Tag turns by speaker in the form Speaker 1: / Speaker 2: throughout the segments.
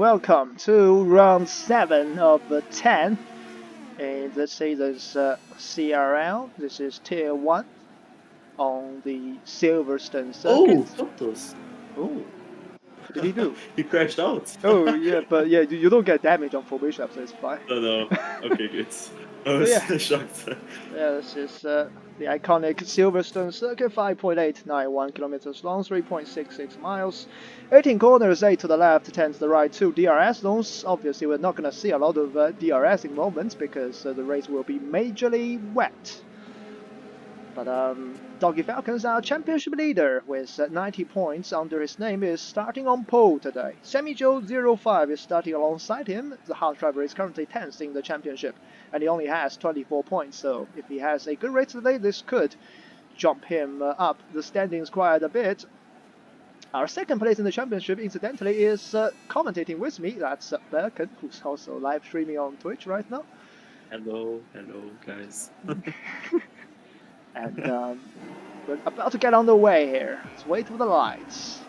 Speaker 1: welcome to round 7 of 10 in this season's CRL. This is Tier 1 on the Silverstone circuit.
Speaker 2: Oh, Totos. Oh,
Speaker 1: What did he do?
Speaker 2: he crashed out.
Speaker 1: Oh, yeah, but yeah, you don't get damage on formation, so it's fine.
Speaker 2: No. Okay, good. I
Speaker 1: So
Speaker 2: was
Speaker 1: yeah,
Speaker 2: shocked.
Speaker 1: this is the iconic Silverstone circuit, 5.891 kilometers long, 3.66 miles, 18 corners, 8 to the left, 10 to the right, 2 DRS zones. Obviously, we're not going to see a lot of DRS in moments because the race will be majorly wet. But Doggy Falcons, our championship leader, with 90 points under his name, is starting on pole today. Sammy Joe 05 is starting alongside him. The hard driver is currently 10th in the championship, and he only has 24 points. So if he has a good race today, this could jump him up the standings quite a bit. Our second place in the championship, incidentally, is commentating with me. That's Berken, who's also live streaming on Twitch right now.
Speaker 2: Hello, guys.
Speaker 1: And we're about to get on the way here. Let's wait for the lights.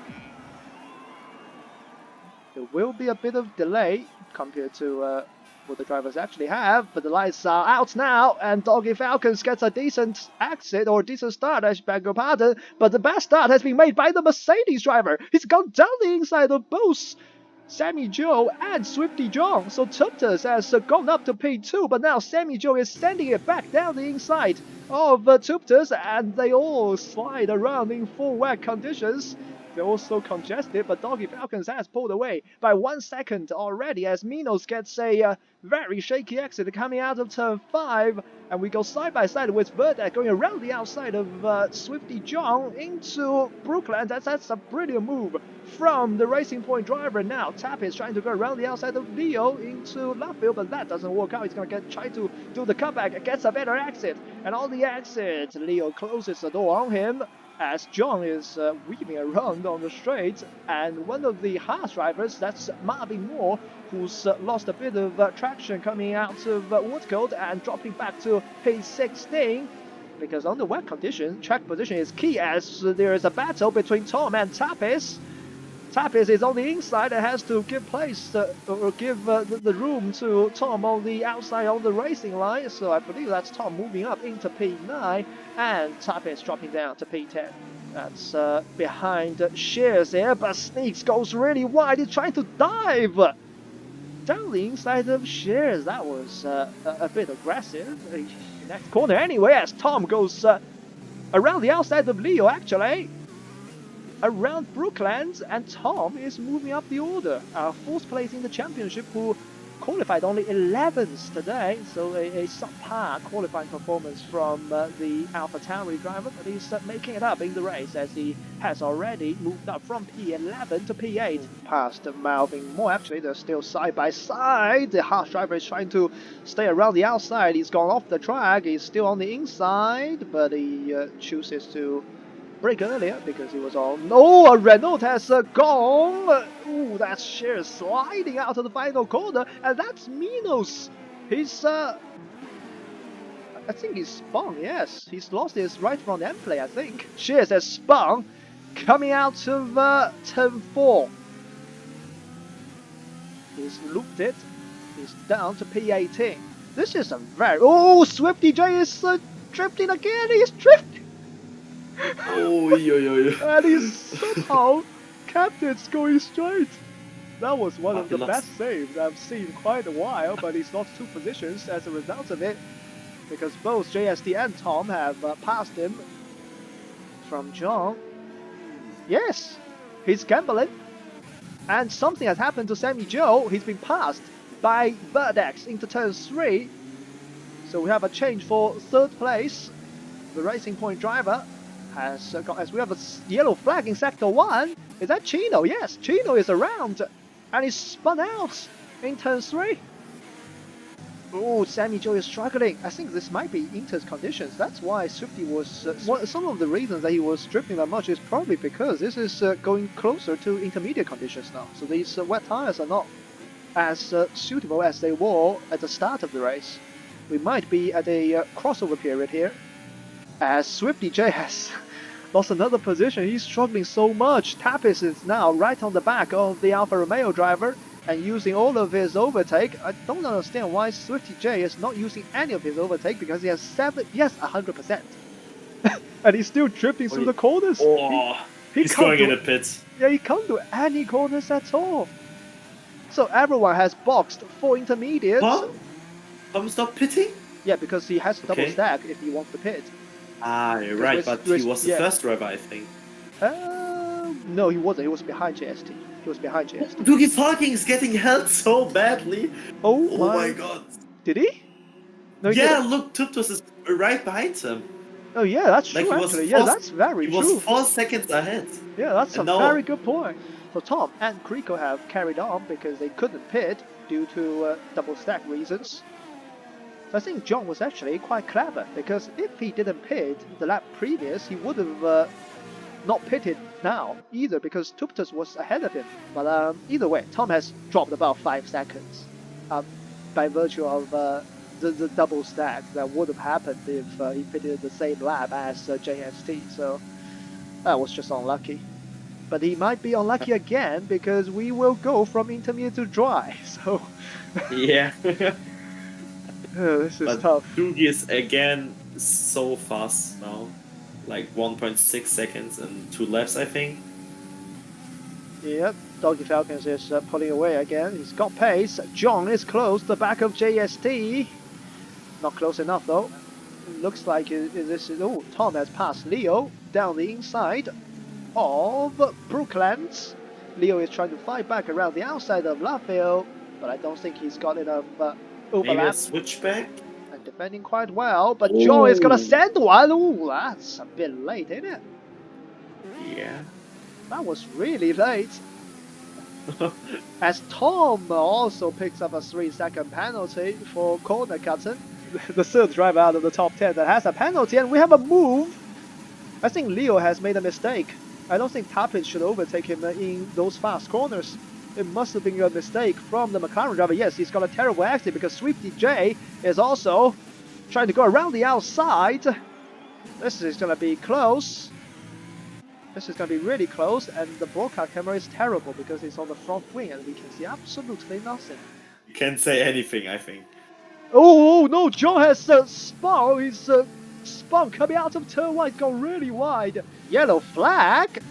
Speaker 1: There will be a bit of delay compared to what the drivers actually have, but the lights are out now, and Doggy Falcons gets a decent exit or decent start, I beg your pardon, but the best start has been made by the Mercedes driver. He's gone down the inside of both Sammy Joe and Swifty John. So Tuptus has gone up to P2, but now Sammy Joe is sending it back down the inside of Tuptus, and they all slide around in full wet conditions. They're also congested, but Doggy Falcons has pulled away by 1 second already as Minos gets a very shaky exit coming out of turn 5, and we go side by side with Verdeck going around the outside of Swifty John into Brookland. That's a brilliant move from the Racing Point driver. Now Tap is trying to go around the outside of Leo into Luffield, but that doesn't work out. He's going to try to do the comeback, gets a better exit, and on the exit, Leo closes the door on him as John is weaving around on the straight, and one of the Haas drivers, that's Marvin Moore, who's lost a bit of traction coming out of Woodcote and dropping back to P16, because on the wet condition, track position is key as there is a battle between Tom and Tapis. Tapis is on the inside and has to give place or give the room to Tom on the outside on the racing line. So I believe that's Tom moving up into P9 and Tapis dropping down to P10. That's behind Shears here, but Sneaks goes really wide. He's trying to dive down the inside of Shears. That was a bit aggressive. Next corner anyway as Tom goes around the outside of Leo actually. Around Brooklands, and Tom is moving up the order. Our 4th place in the championship, who qualified only 11th today, so a subpar qualifying performance from the AlphaTauri driver, but he's making it up in the race as he has already moved up from P11 to P8. Past Malvin Moore, actually, they're still side by side. The Haas driver is trying to stay around the outside. He's gone off the track, he's still on the inside, but he chooses to break earlier because he was on. Oh, a Renault has gone. Ooh, that's Shears sliding out of the final corner, and that's Minos. He's I think he's spun. Yes, he's lost his right front end play. I think Shears has spun, coming out of turn 4. He's looped it. He's down to P18. This is a very Swifty J is drifting again. He's drifting.
Speaker 2: Oh,
Speaker 1: And he's somehow kept it going straight. That was one of the best saves I've seen in quite a while, but he's lost 2 positions as a result of it, because both JSD and Tom have passed him from John. Yes, he's gambling, and something has happened to Sammy Joe. He's been passed by Verdex into turn 3, so we have a change for 3rd place. The Racing Point driver has got, as we have a yellow flag in sector 1. Is that Chino? Yes, Chino is around, and he's spun out in turn 3. Oh, Sammy Joe is struggling. I think this might be Inter's conditions. That's why Swifty was... some of the reasons that he was stripping that much is probably because this is going closer to intermediate conditions now. So these wet tires are not as suitable as they were at the start of the race. We might be at a crossover period here, as Swifty J has lost another position. He's struggling so much. Tapis is now right on the back of the Alfa Romeo driver, and using all of his overtake. I don't understand why Swifty J is not using any of his overtake because he has 100%. And he's still drifting through the corners.
Speaker 2: Oh,
Speaker 1: He
Speaker 2: he's
Speaker 1: can't
Speaker 2: going in
Speaker 1: do,
Speaker 2: the pits.
Speaker 1: yeah, he can't do any corners at all. So everyone has boxed 4 intermediates.
Speaker 2: Tom's not pitting?
Speaker 1: Yeah, because he has to double
Speaker 2: Okay.
Speaker 1: stack if he wants to pit.
Speaker 2: Ah, you're right, but he was the
Speaker 1: yeah.
Speaker 2: first driver, I think.
Speaker 1: No, he wasn't. He was behind JST. He was behind JST.
Speaker 2: Doogie Falking is getting held so badly.
Speaker 1: Oh
Speaker 2: my god.
Speaker 1: Did he? No, he
Speaker 2: yeah,
Speaker 1: didn't.
Speaker 2: look, Tuptus is right behind him.
Speaker 1: Oh yeah, that's
Speaker 2: Like
Speaker 1: true actually. Yeah, that's very
Speaker 2: true.
Speaker 1: true.
Speaker 2: He was 4 seconds ahead.
Speaker 1: Yeah, that's
Speaker 2: and
Speaker 1: a
Speaker 2: now,
Speaker 1: very good point. So Tom and Kriko have carried on because they couldn't pit due to double stack reasons. So I think John was actually quite clever because if he didn't pit the lap previous, he would have not pitted now either because Tuptus was ahead of him. But either way, Tom has dropped about 5 seconds by virtue of the double stack that would have happened if he pitted the same lap as JST. So that was just unlucky. But he might be unlucky again because we will go from intermediate to dry. So
Speaker 2: yeah.
Speaker 1: this is tough.
Speaker 2: Doogie is again so fast now. Like 1.6 seconds and 2 laps, I think.
Speaker 1: Yep, Doggy Falcons is pulling away again. He's got pace. John is close, the back of JST. Not close enough though. It looks like this is. Oh, Tom has passed Leo down the inside of Brooklands. Leo is trying to fight back around the outside of Lafayette, but I don't think he's got enough overlap.
Speaker 2: Maybe a switchback?
Speaker 1: And defending quite well, but John is gonna send one. Oh, that's a bit late, isn't it?
Speaker 2: Yeah.
Speaker 1: That was really late. As Tom also picks up a 3-second penalty for corner cutting. The third driver out of the top 10 that has a penalty, and we have a move. I think Leo has made a mistake. I don't think Tapit should overtake him in those fast corners. It must have been a mistake from the McLaren driver. Yes, he's got a terrible exit because Swifty J is also trying to go around the outside. This is going to be close. This is going to be really close, and the broadcast camera is terrible because it's on the front wing and we can see absolutely nothing.
Speaker 2: You can't say anything, I think.
Speaker 1: Oh no, John has spun. He's spun coming out of turn 1. It's gone really wide. Yellow flag.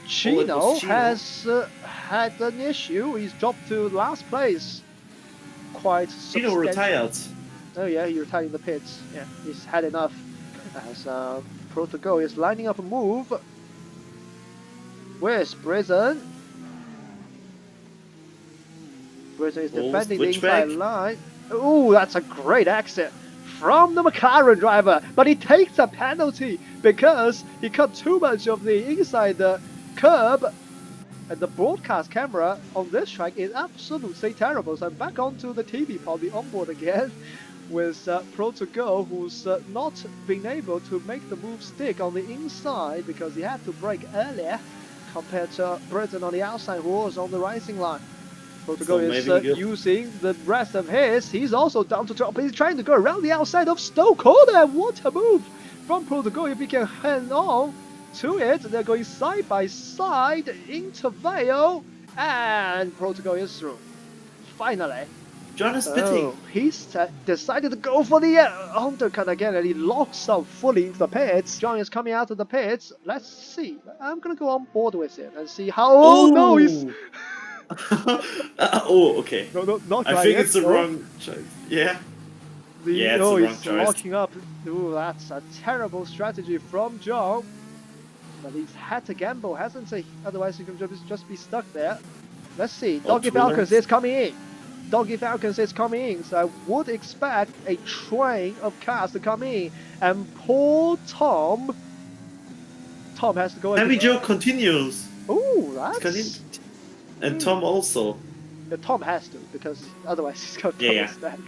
Speaker 1: Chino has had an issue. He's dropped to last place. Quite
Speaker 2: Chino retired.
Speaker 1: Oh yeah, he retired in the pits. Yeah, he's had enough. As Protocol is lining up a move. Where's Brizon? Brizon is defending the inside line. Oh, that's a great exit from the McLaren driver, but he takes a penalty because he cut too much of the inside curb, and the broadcast camera on this track is absolutely terrible. So I'm back onto the TV pod, the onboard again, with Protocol, who's not been able to make the move stick on the inside because he had to brake earlier compared to Brizon on the outside who was on the racing line. Protocol is using the rest of his. He's also down to top. He's trying to go around the outside of Stoke Corner. What a move from Protocol. If he can hang on to it, they're going side by side into Vale, and Protocol is through. Finally.
Speaker 2: John is pitting.
Speaker 1: He's decided to go for the undercut again, and he locks up fully into the pits. John is coming out of the pits. Let's see. I'm going to go on board with it and see how... Oh, no, he's...
Speaker 2: oh, okay.
Speaker 1: No, not
Speaker 2: I think it's the wrong choice. Yeah.
Speaker 1: Yeah, it's the wrong choice. Locking up. Ooh, that's a terrible strategy from John. But he's had to gamble, hasn't he? Otherwise, he can just be stuck there. Let's see. Doggy Falcons is coming in. Doggy Falcons is coming in. So I would expect a train of cars to come in. And poor Tom. Tom has to go.
Speaker 2: Sammy Joe continues.
Speaker 1: Ooh, that's...
Speaker 2: And Tom also.
Speaker 1: Yeah, Tom has to, because otherwise he's got double stack.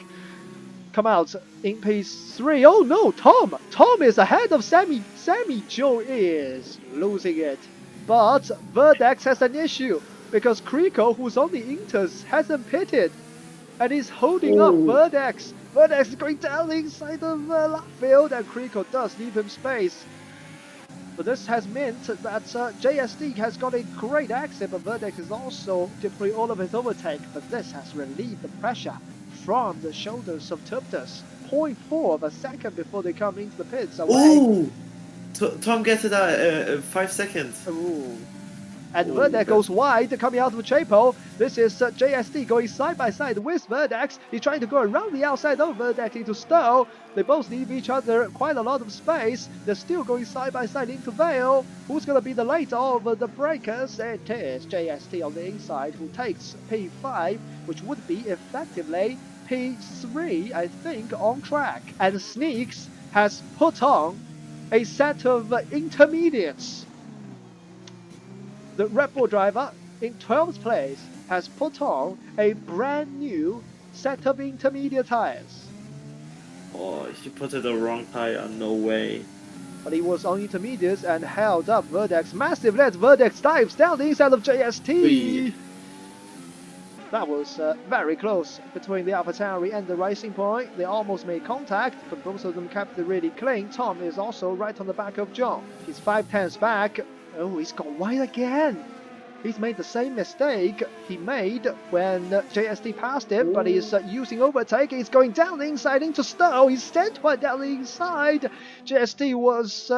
Speaker 1: Come out in P3. Oh no, Tom! Tom is ahead of Sammy. Sammy Joe is losing it. But Verdex has an issue, because Kriko, who's on the Inters, hasn't pitted. And he's holding up Verdex. Verdex is going down the inside of Laffield, and Kriko does leave him space. But this has meant that JST has got a great exit, but Verdex is also deploying all of his overtake. But this has relieved the pressure from the shoulders of Tuptus. 0.4 of a second before they come into the pits away.
Speaker 2: Ooh! Tom gets it 5 seconds.
Speaker 1: Ooh. And
Speaker 2: Oh,
Speaker 1: Verdex
Speaker 2: but
Speaker 1: goes wide, coming out of Chapo. This is JST going side by side with Verdex. He's trying to go around the outside of Verdex into Stowe. They both leave each other quite a lot of space. They're still going side by side into Vale. Who's going to be the later of the breakers? It is JST on the inside who takes P5, which would be effectively P3, I think, on track. And Sneaks has put on a set of intermediates. The Red Bull driver in 12th place has put on a brand new set of intermediate tires.
Speaker 2: oh, he put it the wrong tire. No way.
Speaker 1: But he was on intermediates and held up Verdex. Massive lead. Verdex dives down the inside of JST.
Speaker 2: Wee.
Speaker 1: That was very close between the AlphaTauri and the Racing Point. They almost made contact, but both of them kept it really clean. Tom is also right on the back of John. He's 5 tenths back. Oh, he's gone wide again. He's made the same mistake he made when JST passed him, but he's using overtake. He's going down the inside into Stowe. He's sent one down the inside. JST was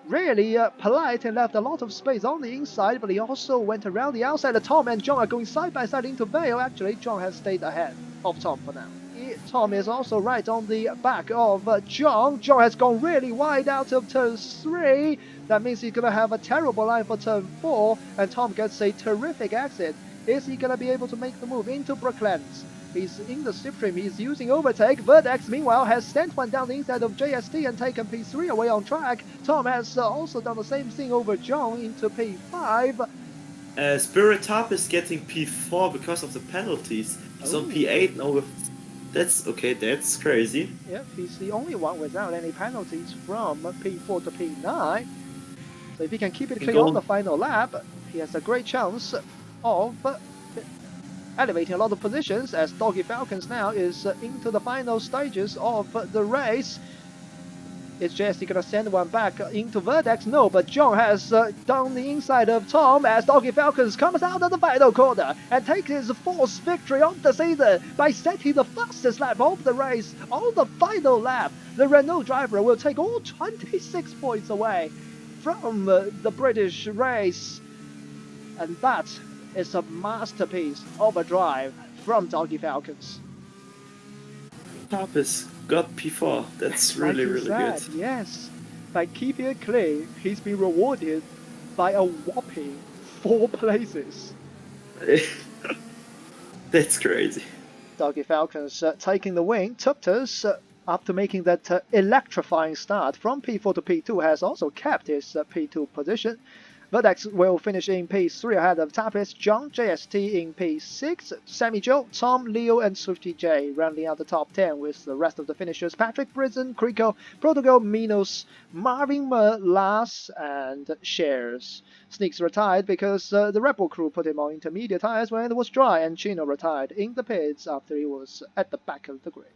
Speaker 1: really polite and left a lot of space on the inside, but he also went around the outside. Tom and John are going side by side into Vale. Actually, John has stayed ahead of Tom for now. Tom is also right on the back of John. John has gone really wide out of turn 3. That means he's going to have a terrible line for turn 4, and Tom gets a terrific exit. Is he going to be able to make the move into Brooklands? He's in the slipstream, he's using overtake. Verdex, meanwhile, has sent one down the inside of JST and taken P3 away on track. Tom has also done the same thing over John into P5.
Speaker 2: Spirit Top is getting P4 because of the penalties. He's on P8 now with... That's okay, that's crazy.
Speaker 1: Yep, he's the only one without any penalties from P4 to P9. So if he can keep it clean on the final lap, he has a great chance of elevating a lot of positions, as Doggy Falcons now is into the final stages of the race. Is JST going to send one back into Verdex? No, but John has done the inside of Tom as Doggy Falcons comes out of the final corner and takes his fourth victory of the season by setting the fastest lap of the race on the final lap. The Renault driver will take all 26 points away from the British race, and that is a masterpiece of a drive from Doggy Falcons.
Speaker 2: Top has got P4. That's really, really good.
Speaker 1: Yes, by keeping it clean, he's been rewarded by a whopping 4 places.
Speaker 2: That's crazy.
Speaker 1: Doggy Falcons taking the win. Tuptus, after making that electrifying start from P4 to P2, has also kept his P2 position. Verdex will finish in P3 ahead of Tapis, John, JST in P6, Sammy Joe, Tom, Leo, and Swifty J rounding out the top 10 with the rest of the finishers: Patrick, Brizzen, Krico, Protocol, Minos, Marvin, Lars, and Shares. Sneaks retired because the Red Bull crew put him on intermediate tires when it was dry, and Chino retired in the pits after he was at the back of the grid.